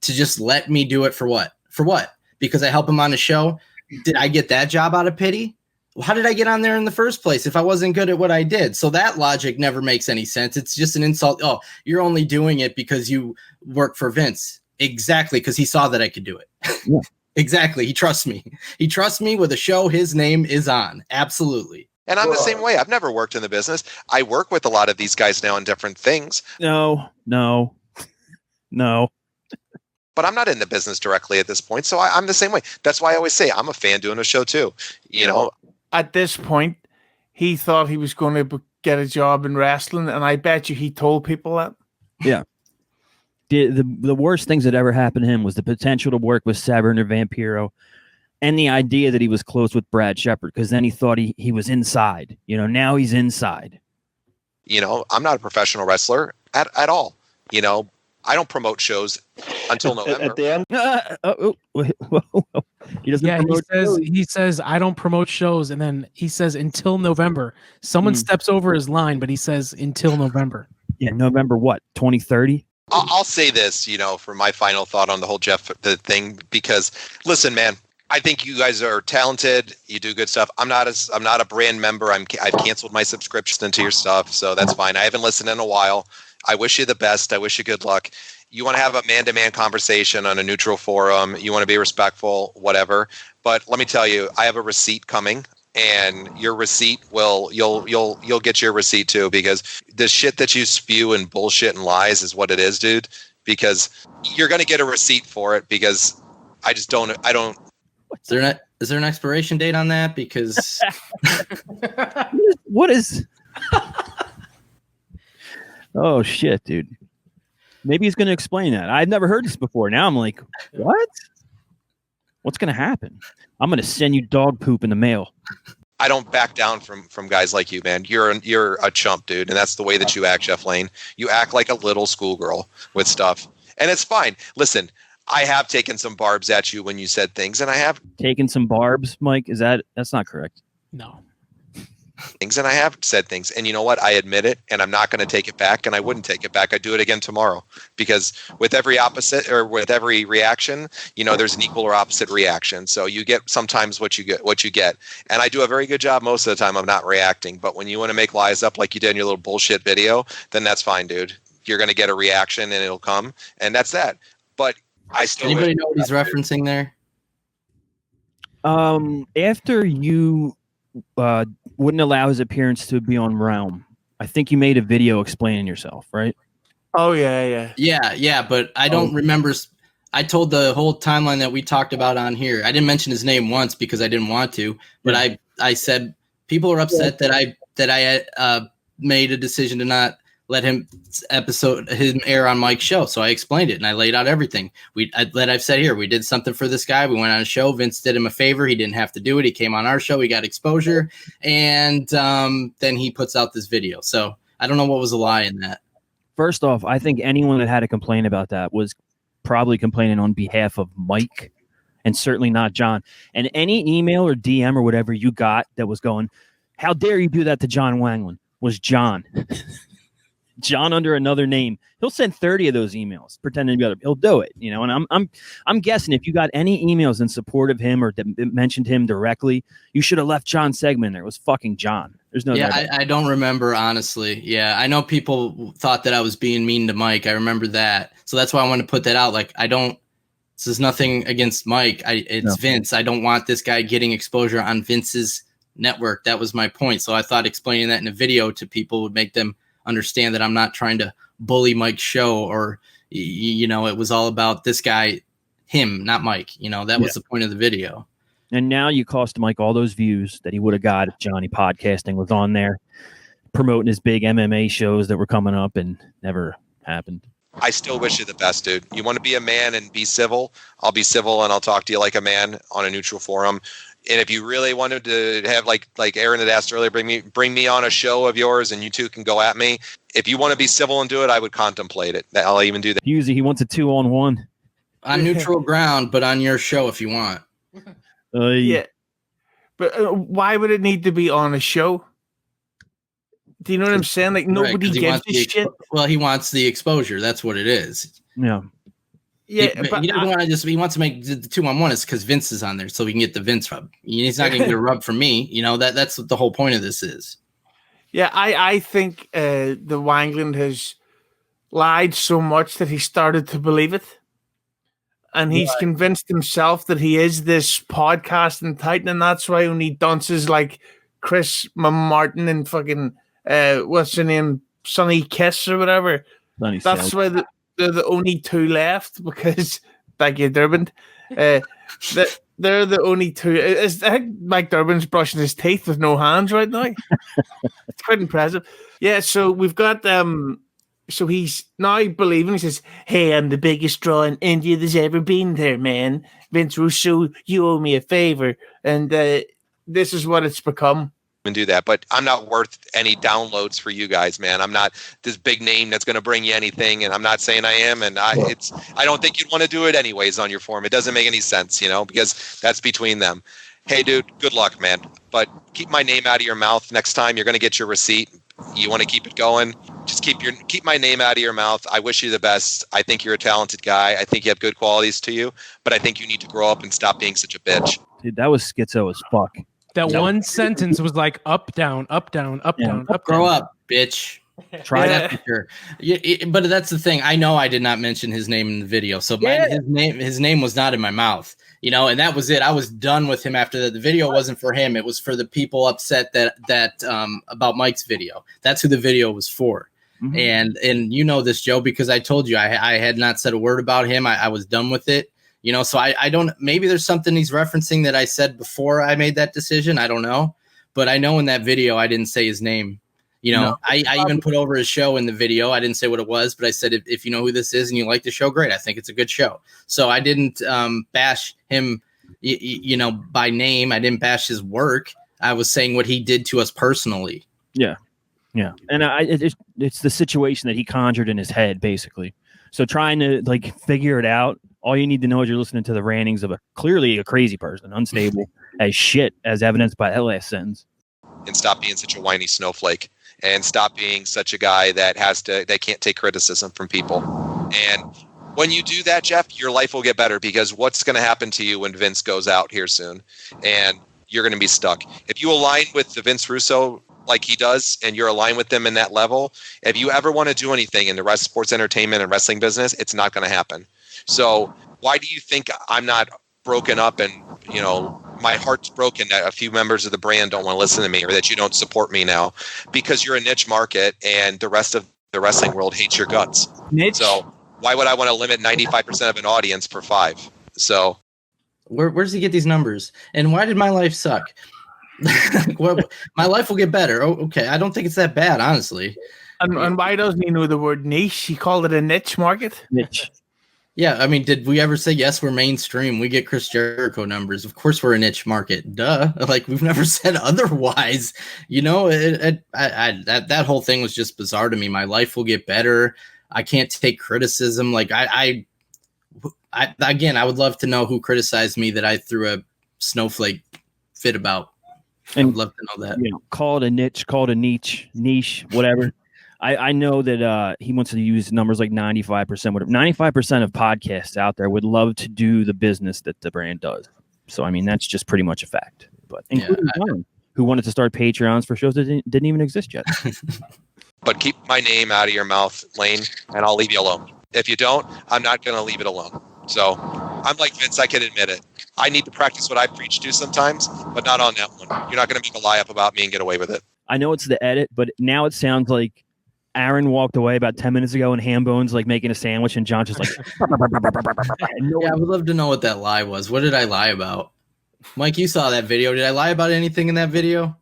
to just let me do it for what? For what? Because I help him on the show. Did I get that job out of pity? Well, how did I get on there in the first place if I wasn't good at what I did? So that logic never makes any sense. It's just an insult. Oh, you're only doing it because you work for Vince. Exactly. Because he saw that I could do it. Yeah. Exactly. He trusts me. He trusts me with a show his name is on. Absolutely.
And I'm the same way. I've never worked in the business. I work with a lot of these guys now in different things.
No.
But I'm not in the business directly at this point. So I'm the same way. That's why I always say I'm a fan doing a show too.
At this point, he thought he was going to get a job in wrestling. And I bet you he told people that.
Yeah. The worst things that ever happened to him was the potential to work with Severn or Vampiro, and the idea that he was close with Brad Shepard, because then he thought he was inside. Now he's inside.
I'm not a professional wrestler at all. I don't promote shows until November.
At the end,
he doesn't.
Yeah,
promote shows.
he says I don't promote shows, and then he says until November. Someone steps over his line, but he says until November.
Yeah, November what? 2030.
I'll say this, for my final thought on the whole Jeff thing, because listen, man, I think you guys are talented. You do good stuff. I'm not a brand member. I've canceled my subscription to your stuff, so that's fine. I haven't listened in a while. I wish you the best. I wish you good luck. You want to have a man-to-man conversation on a neutral forum. You want to be respectful, whatever. But let me tell you, I have a receipt coming, and your receipt you'll get your receipt too, because the shit that you spew and bullshit and lies is what it is, dude. Because you're gonna get a receipt for it, because I don't.
Is there an expiration date on that? Because
what is? Oh shit, dude. Maybe he's going to explain that. I've never heard this before. Now I'm like, what? What's going to happen? I'm going to send you dog poop in the mail.
I don't back down from guys like you, man. You're a chump, dude, and that's the way that you act, Jeff Lane. You act like a little schoolgirl with stuff, and it's fine. Listen, I have taken some barbs at you when you said things, and I have
taken some barbs, Mike. That's not correct?
No.
Things, and I have said things, and you know what? I admit it, and I'm not going to take it back, and I wouldn't take it back. I'd do it again tomorrow, because with every opposite, or with every reaction, there's an equal or opposite reaction. So you get sometimes what you get, and I do a very good job most of the time of not reacting. But when you want to make lies up like you did in your little bullshit video, then that's fine, dude. You're going to get a reaction, and it'll come, and that's that. But I still.
Anybody know what he's referencing there?
After you wouldn't allow his appearance to be on Realm, I think you made a video explaining yourself, right?
Oh yeah.
But I don't remember. I told the whole timeline that we talked about on here. I didn't mention his name once because I didn't want to, but I said people are upset that I made a decision to not let him air on Mike's show. So I explained it and I laid out everything. I've said here, we did something for this guy. We went on a show. Vince did him a favor. He didn't have to do it. He came on our show. He got exposure. And then he puts out this video. So I don't know what was a lie in that.
First off, I think anyone that had to complain about that was probably complaining on behalf of Mike and certainly not John. And any email or DM or whatever you got that was going, how dare you do that to John Wangland, was John. John under another name. He'll send 30 of those emails pretending to be other. He'll do it, and I'm guessing if you got any emails in support of him or mentioned him directly, you should have left John's segment there. It was fucking John. There's no.
Yeah, I don't remember, honestly. Yeah, I know people thought that I was being mean to Mike. I remember that. So that's why I wanted to put that out. Like, this is nothing against Mike. It's Vince. I don't want this guy getting exposure on Vince's network. That was my point. So I thought explaining that in a video to people would make them understand that I'm not trying to bully Mike's show, or it was all about this guy, him, not Mike. That was the point of the video.
And now you cost Mike all those views that he would have got if Johnny Podcasting was on there promoting his big MMA shows that were coming up and never happened.
I still wish you the best, dude. You want to be a man and be civil? I'll be civil and I'll talk to you like a man on a neutral forum. And if you really wanted to have like Aaron had asked earlier, bring me on a show of yours and you two can go at me. If you want to be civil and do it, I would contemplate it. I'll even do that.
Hughezy, he wants a 2-on-1.
On neutral ground, but on your show if you want.
Yeah. But why would it need to be on a show? Do you know what I'm saying? Like, nobody gives a shit.
Well, he wants the exposure. That's what it is.
Yeah.
Yeah,
but he doesn't want to he wants to make the 2-on-1 is because Vince is on there, so we can get the Vince rub. He's not going to get a rub from me. That's what the whole point of this is.
Yeah, I think the Wangland has lied so much that he started to believe it. And he's convinced himself that he is this podcasting titan, and that's why when he dances like Chris Martin and fucking what's her name, Sonny Kiss or whatever. That's why they're the only two left, because thank you, Durband. They're the only two. I think Mike Durband's brushing his teeth with no hands right now. It's quite impressive. Yeah, so we've got So he's now believing. He says, "Hey, I'm the biggest draw in India there's ever been there, man. Vince Russo, you owe me a favor." And this is what it's become.
And do that, but I'm not worth any downloads for you guys, man. I'm not this big name that's going to bring you anything, and I'm not saying I am. And I don't think you'd want to do it anyways on your forum. It doesn't make any sense, because that's between them. Hey, dude, good luck, man. But keep my name out of your mouth next time. You're going to get your receipt. You want to keep it going? Just keep my name out of your mouth. I wish you the best. I think you're a talented guy. I think you have good qualities to you, but I think you need to grow up and stop being such a bitch.
Dude, that was schizo as fuck.
That one sentence was like up, down, up, down, up, down, up.
Grow
down.
up, bitch.
Try
that for sure. But that's the thing. I know I did not mention his name in the video, so his name was not in my mouth. And that was it. I was done with him after that. The video wasn't for him. It was for the people upset that about Mike's video. That's who the video was for. Mm-hmm. And you know this, Joe, because I told you I had not said a word about him. I was done with it. So I don't, maybe there's something he's referencing that I said before I made that decision. I don't know. But I know in that video, I didn't say his name. I even put over his show in the video. I didn't say what it was, but I said, if you know who this is and you like the show, great. I think it's a good show. So I didn't bash him, by name. I didn't bash his work. I was saying what he did to us personally.
Yeah. Yeah. And it's the situation that he conjured in his head, basically. So trying to figure it out, all you need to know is you're listening to the rantings of clearly a crazy person, unstable as shit, as evidenced by that last sentence.
And stop being such a whiny snowflake, and stop being such a guy that can't take criticism from people. And when you do that, Jeff, your life will get better, because what's going to happen to you when Vince goes out here soon? And you're going to be stuck. If you align with the Vince Russo like he does, and you're aligned with them in that level, if you ever want to do anything in the sports entertainment and wrestling business, it's not going to happen. So why do you think I'm not broken up and, my heart's broken that a few members of the brand don't want to listen to me, or that you don't support me now? Because you're a niche market and the rest of the wrestling world hates your guts.
Niche?
So why would I want to limit 95% of an audience for 5? So
where does he get these numbers? And why did my life suck? My life will get better. Oh, okay. I don't think it's that bad, honestly.
And why doesn't he know the word niche? He called it a niche market.
Niche.
Yeah, I mean, did we ever say, yes, we're mainstream? We get Chris Jericho numbers. Of course we're a niche market. Duh. We've never said otherwise. That whole thing was just bizarre to me. My life will get better. I can't take criticism. Again, I would love to know who criticized me that I threw a snowflake fit about.
And
I'd love to know that.
Call it a niche, call it a niche, whatever. I know that he wants to use numbers like 95%. 95% of podcasts out there would love to do the business that the brand does. So, I mean, that's just pretty much a fact. But including John, who wanted to start Patreons for shows that didn't even exist yet.
But keep my name out of your mouth, Lane, and I'll leave you alone. If you don't, I'm not going to leave it alone. So I'm like Vince, I can admit it. I need to practice what I preach to sometimes, but not on that one. You're not going to make a lie up about me and get away with it.
I know it's the edit, but now it sounds like Aaron walked away about 10 minutes ago and Hambone's making a sandwich and John's just
Yeah, I would love to know what that lie was. What did I lie about? Mike, you saw that video. Did I lie about anything in that video?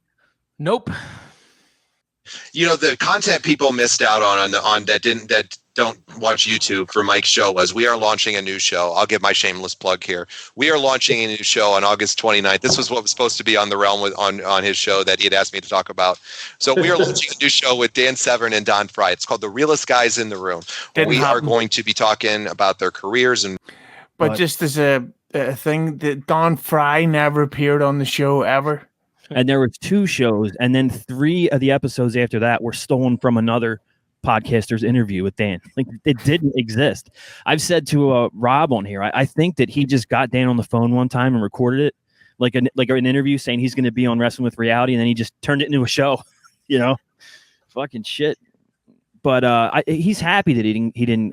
Nope.
The content people missed out on that don't watch YouTube for Mike's show was we are launching a new show. I'll give my shameless plug here. We are launching a new show on August 29th. This was what was supposed to be on the realm on his show that he had asked me to talk about. So we are launching a new show with Dan Severn and Don Fry. It's called The Realest Guys in the Room. Are going to be talking about their careers.
But just as a thing, that Don Fry never appeared on the show ever.
And there was 2 shows, and then 3 of the episodes after that were stolen from another podcaster's interview with Dan. It didn't exist. I've said to Rob on here, I think that he just got Dan on the phone one time and recorded it like an interview saying he's going to be on Wrestling with Reality, and then he just turned it into a show. Fucking shit. But he's happy that he didn't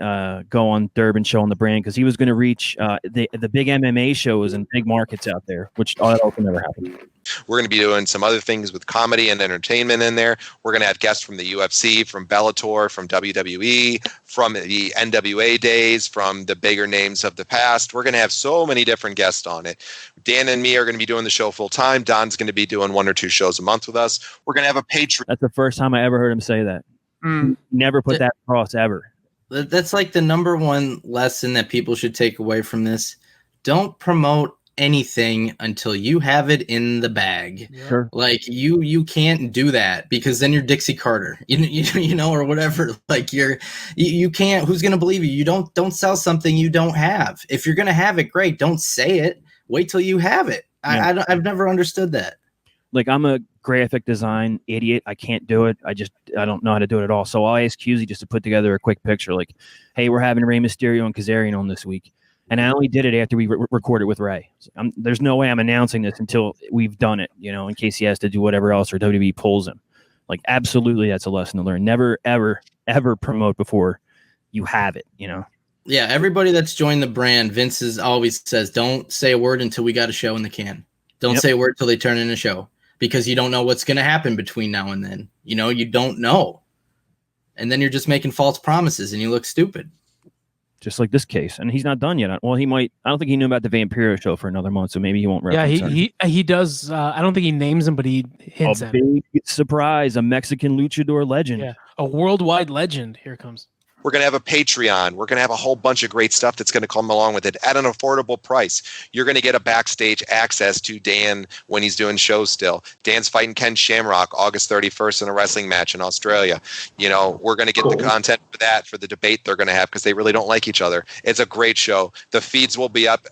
go on Durband show on the brand, because he was going to reach the big MMA shows and big markets out there, which that also never happened.
We're going to be doing some other things with comedy and entertainment in there. We're going to have guests from the UFC, from Bellator, from WWE, from the NWA days, from the bigger names of the past. We're going to have so many different guests on it. Dan and me are going to be doing the show full time. Don's going to be doing 1 or 2 shows a month with us. We're going to have a Patreon.
That's the first time I ever heard him say that. Never put that across ever.
That's like the number one lesson that people should take away from this. Don't promote anything until you have it in the bag.
Sure.
Like you can't do that because then you're Dixie Carter, you know, or whatever. Like you can't. Who's gonna believe you? You don't sell something you don't have. If you're gonna have it, great. Don't say it. Wait till you have it.
Yeah.
I've never understood that.
Like, I'm a graphic design idiot. I can't do it. I don't know how to do it at all. So I'll ask Hughezy just to put together a quick picture. Like, hey, we're having Rey Mysterio and Kazarian on this week. And I only did it after we recorded with Ray. There's no way I'm announcing this until we've done it, you know, in case he has to do whatever else or WWE pulls him. Like, absolutely, that's a lesson to learn. Never, ever, ever promote before you have it, you know?
Yeah, everybody that's joined the brand, Vince always says, don't say a word until we got a show in the can. Don't say a word till they turn in a show, because you don't know what's going to happen between now and then. You know, you don't know. And then you're just making false promises and you look stupid.
Just like this case. And he's not done yet. Well, he might. I don't think he knew about the Vampiro show for another month, so maybe he won't reference it.
He does. I don't think he names him, but he hints at it.
A big surprise, a Mexican luchador legend.
Yeah, a worldwide legend. Here comes.
We're going to have a Patreon. We're going to have a whole bunch of great stuff that's going to come along with it at an affordable price. You're going to get a backstage access to Dan when he's doing shows still. Dan's fighting Ken Shamrock August 31st in a wrestling match in Australia. You know, we're going to get the content for that, for the debate they're going to have, because they really don't like each other. It's a great show. The feeds will be up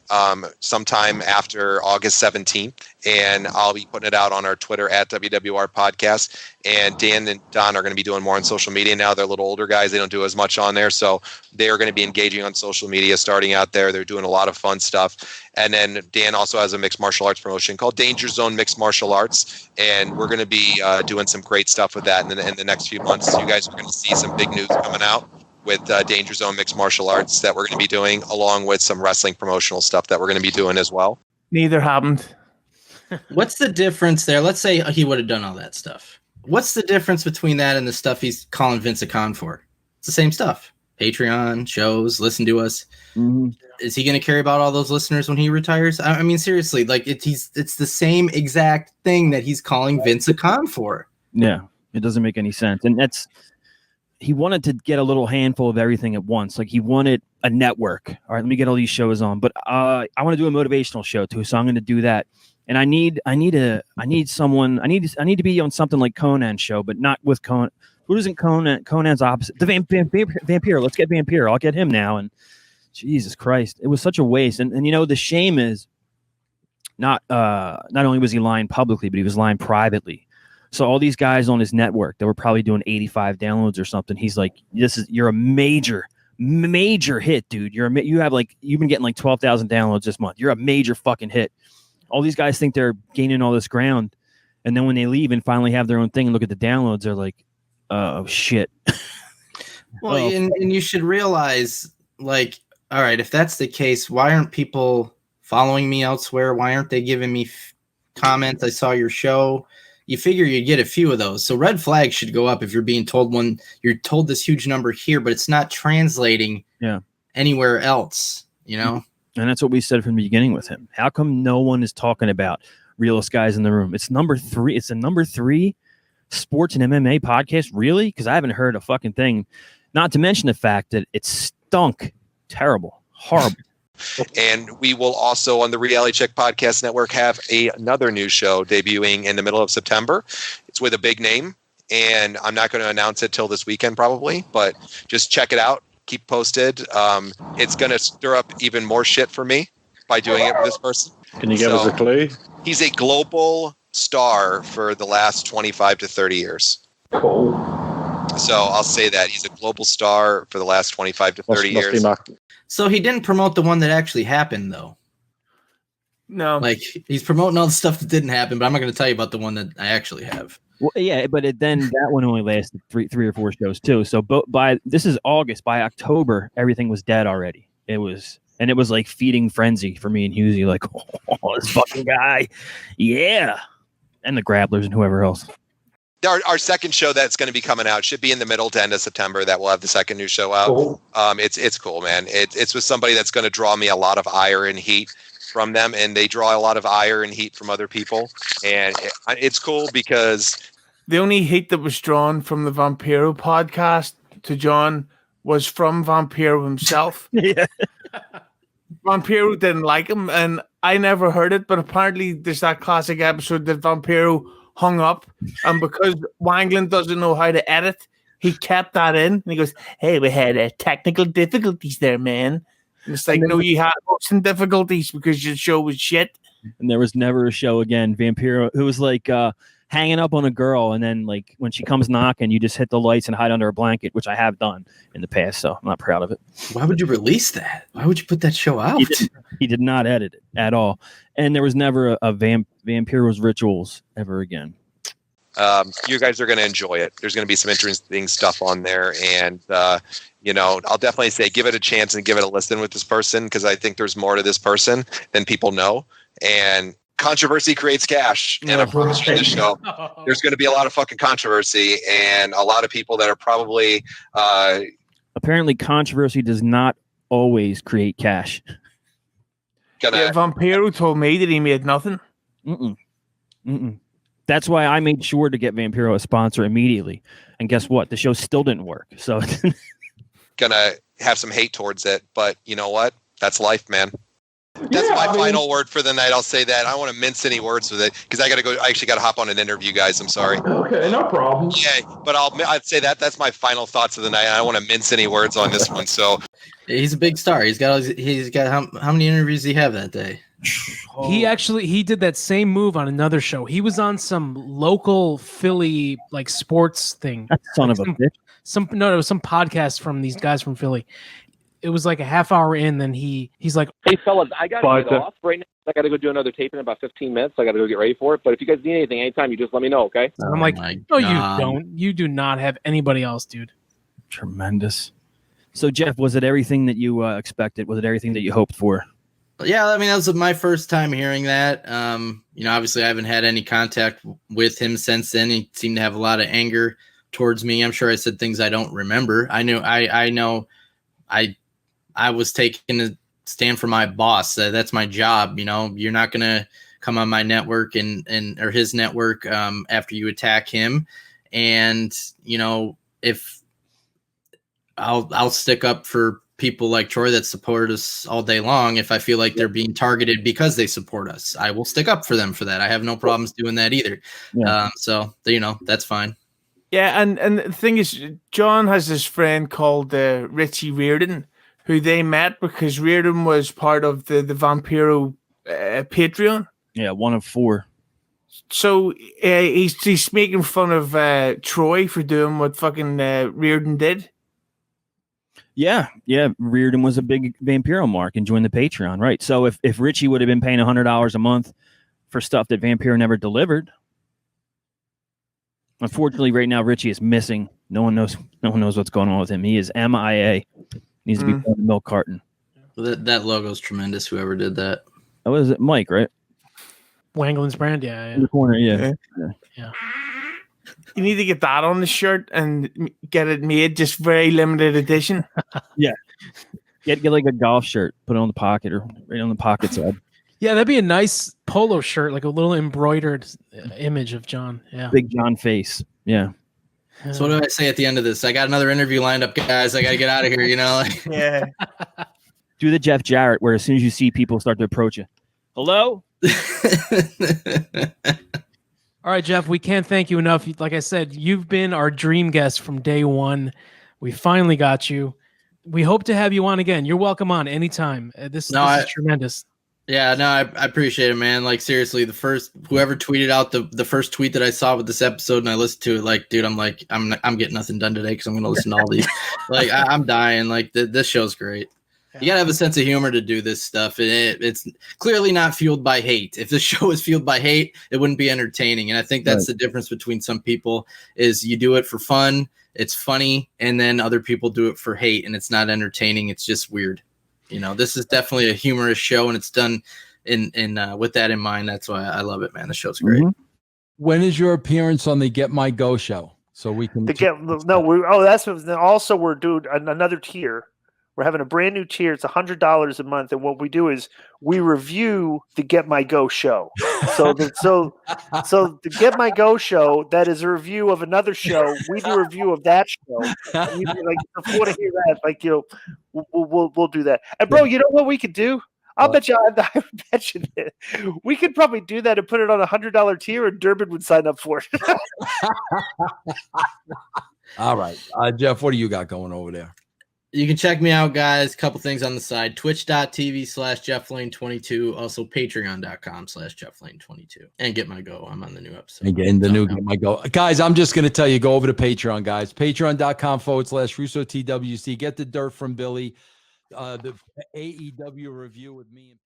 sometime after August 17th, and I'll be putting it out on our Twitter at WWR Podcast. And Dan and Don are going to be doing more on social media now. They're a little older guys. They don't do as much on there. So they are going to be engaging on social media starting out there. They're doing a lot of fun stuff. And then Dan also has a mixed martial arts promotion called Danger Zone Mixed Martial Arts. And we're going to be doing some great stuff with that in the next few months. You guys are going to see some big news coming out with Danger Zone Mixed Martial Arts that we're going to be doing, along with some wrestling promotional stuff that we're going to be doing as well.
Neither happened.
What's the difference there? Let's say he would have done all that stuff. What's the difference between that and the stuff he's calling Vince a con for? It's the same stuff. Patreon, shows, listen to us. Mm-hmm. Is he going to care about all those listeners when he retires? I mean, seriously, like it's the same exact thing that he's calling Vince a con for.
Yeah, it doesn't make any sense. And he wanted to get a little handful of everything at once. Like, he wanted a network. All right, let me get all these shows on. But I want to do a motivational show too, so I'm going to do that. And I need someone. I need to be on something like Conan's show, but not with Conan. Who isn't Conan? Conan's opposite. The Vampiro. Let's get Vampiro. I'll get him now. And Jesus Christ, it was such a waste. And you know, the shame is not only was he lying publicly, but he was lying privately. So all these guys on his network that were probably doing 85 downloads or something, he's like, you're a major hit, dude. you've been getting like 12,000 downloads this month. You're a major fucking hit. All these guys think they're gaining all this ground, and then when they leave and finally have their own thing and look at the downloads, they're like, oh shit.
Well, and you should realize, like, all right, if that's the case, why aren't people following me elsewhere? Why aren't they giving me comments? I saw your show. You figure you'd get a few of those. So red flags should go up if you're being told you're told this huge number here, but it's not translating anywhere else, you know?
And that's what we said from the beginning with him. How come no one is talking about realest guys in the room? It's number 3. It's the number 3 sports and MMA podcast. Really? Because I haven't heard a fucking thing. Not to mention the fact that it stunk. Terrible. Horrible.
And we will also, on the Reality Check Podcast Network, have another new show debuting in the middle of September. It's with a big name, and I'm not going to announce it till this weekend probably, but just check it out. Keep posted. It's going to stir up even more shit for me by doing it with this person.
Can you give us a clue?
He's a global star for the last 25 to 30 years.
Cool.
So I'll say that. He's a global star for the last 25 to 30 years.
So he didn't promote the one that actually happened, though.
No.
Like, he's promoting all the stuff that didn't happen, but I'm not going to tell you about the one that I actually have.
Well, yeah, but then that one only lasted three or four shows too. So this is August. By October, everything was dead already. It was like feeding frenzy for me and Hughezy. Like, oh, this fucking guy, yeah, and the Grapplers and whoever else.
Our second show that's going to be coming out should be in the middle to end of September. That we'll have the second new show out. Cool. It's cool, man. It's with somebody that's going to draw me a lot of ire and heat from them, and they draw a lot of ire and heat from other people, and it's cool because
the only hate that was drawn from the Vampiro podcast to John was from Vampiro himself.
Yeah.
Vampiro didn't like him, and I never heard it, but apparently there's that classic episode that Vampiro hung up, and because Wangland doesn't know how to edit, he kept that in, and he goes, "Hey, we had technical difficulties there, man." And it's like, no, you had some difficulties because your show was shit.
And there was never a show again. Vampiro, who was like hanging up on a girl, and then like when she comes knocking, you just hit the lights and hide under a blanket, which I have done in the past, so I'm not proud of it.
Why would you release that? Why would you put that show out?
He did not edit it at all, and there was never a Vampiro's Rituals ever again.
You guys are going to enjoy it. There's going to be some interesting stuff on there, and I'll definitely say give it a chance and give it a listen with this person, because I think there's more to this person than people know. And controversy creates cash, and I promise you this show, there's going to be a lot of fucking controversy, and a lot of people that are probably
apparently controversy does not always create cash.
Vampiro told me that he made nothing.
That's why I made sure to get Vampiro a sponsor immediately. And guess what? The show still didn't work. So
gonna have some hate towards it, but you know what? That's life, man. That's my final word for the night. I'll say that. I don't want to mince any words with it because I got to go. I actually got to hop on an interview, guys. I'm sorry.
Okay, no problem.
Yeah, but I'd say that's my final thoughts of the night. I don't want to mince any words on this one. So
he's a big star. He's got how many interviews did he have that day?
He did that same move on another show. He was on some local Philly like sports thing.
That son of a bitch.
It was some podcast from these guys from Philly. It was like a half hour in, then he's like,
"Hey fellas, I got to get off right now. I got to go do another tape in about 15 minutes. So I got to go get ready for it. But if you guys need anything anytime, you just let me know, okay?"
And I'm like, "No, you don't. You do not have anybody else, dude."
Tremendous. So Jeff, was it everything that you expected? Was it everything that you hoped for?
Yeah, I mean, that was my first time hearing that. Obviously I haven't had any contact with him since then. He seemed to have a lot of anger towards me. I'm sure I said things I don't remember. I know I was taking a stand for my boss. That's my job. You're not going to come on my network or his network after you attack him. And, if I'll stick up for people like Troy that support us all day long. If I feel like they're being targeted because they support us, I will stick up for them for that. I have no problems doing that either.
Yeah.
So that's fine.
Yeah. And the thing is, John has this friend called Richie Reardon, who they met because Reardon was part of the Vampiro Patreon.
Yeah. 1 of 4.
So he's making fun of Troy for doing what fucking Reardon did.
Yeah. Reardon was a big Vampiro mark and joined the Patreon, right? So if Richie would have been paying $100 a month for stuff that Vampiro never delivered, unfortunately, right now Richie is missing. No one knows what's going on with him. He is MIA. Needs to be put in the milk carton.
Well, that logo is tremendous. Whoever did that.
That was it, Mike, right?
Wangland's brand, yeah.
In the corner, yeah.
You need to get that on the shirt and get it made just very limited edition.
Yeah. Get like a golf shirt, put it on the pocket or right on the pocket side.
Yeah, that'd be a nice polo shirt, like a little embroidered image of John. Yeah.
Big John face. Yeah.
So what do I say at the end of this? I got another interview lined up, guys. I got to get out of here,
Yeah.
Do the Jeff Jarrett where as soon as you see people start to approach you. Hello?
All right, Jeff, we can't thank you enough. Like I said, you've been our dream guest from day one. We finally got you. We hope to have you on again. You're welcome on anytime. This is tremendous.
Yeah, no, I appreciate it, man. Like, seriously, whoever tweeted out the first tweet that I saw with this episode and I listened to it, like, dude, I'm getting nothing done today because I'm going to listen to all these. Like, I'm dying. Like, this show's great. You got to have a sense of humor to do this stuff. It's clearly not fueled by hate. If the show is fueled by hate, it wouldn't be entertaining. And I think that's the difference between some people is you do it for fun, it's funny, and then other people do it for hate, and it's not entertaining. It's just weird. This is definitely a humorous show, and it's done in with that in mind. That's why I love it, man. The show's great.
Mm-hmm. When is your appearance on the Get My Go show? So we can
we're doing another tier. We're having a brand new tier. It's $100 a month, and what we do is we review the Get My Go show. So the Get My Go show, that is a review of another show. We do a review of that show. And you'd be like, if you want to hear that, like, you know, we'll do that. And bro, you know what we could do? I bet you that we could probably do that and put it on $100 tier, and Durband would sign up for it.
All right, Jeff, what do you got going over there?
You can check me out, guys. A couple things on the side. Twitch.tv/JeffLane22. Also Patreon.com/JeffLane22. And Get My Go. I'm on the new episode.
Again, the new Get My Go. Guys, I'm just going to tell you, go over to Patreon, guys. Patreon.com/RussoTWC. Get the dirt from Billy. The AEW review with me.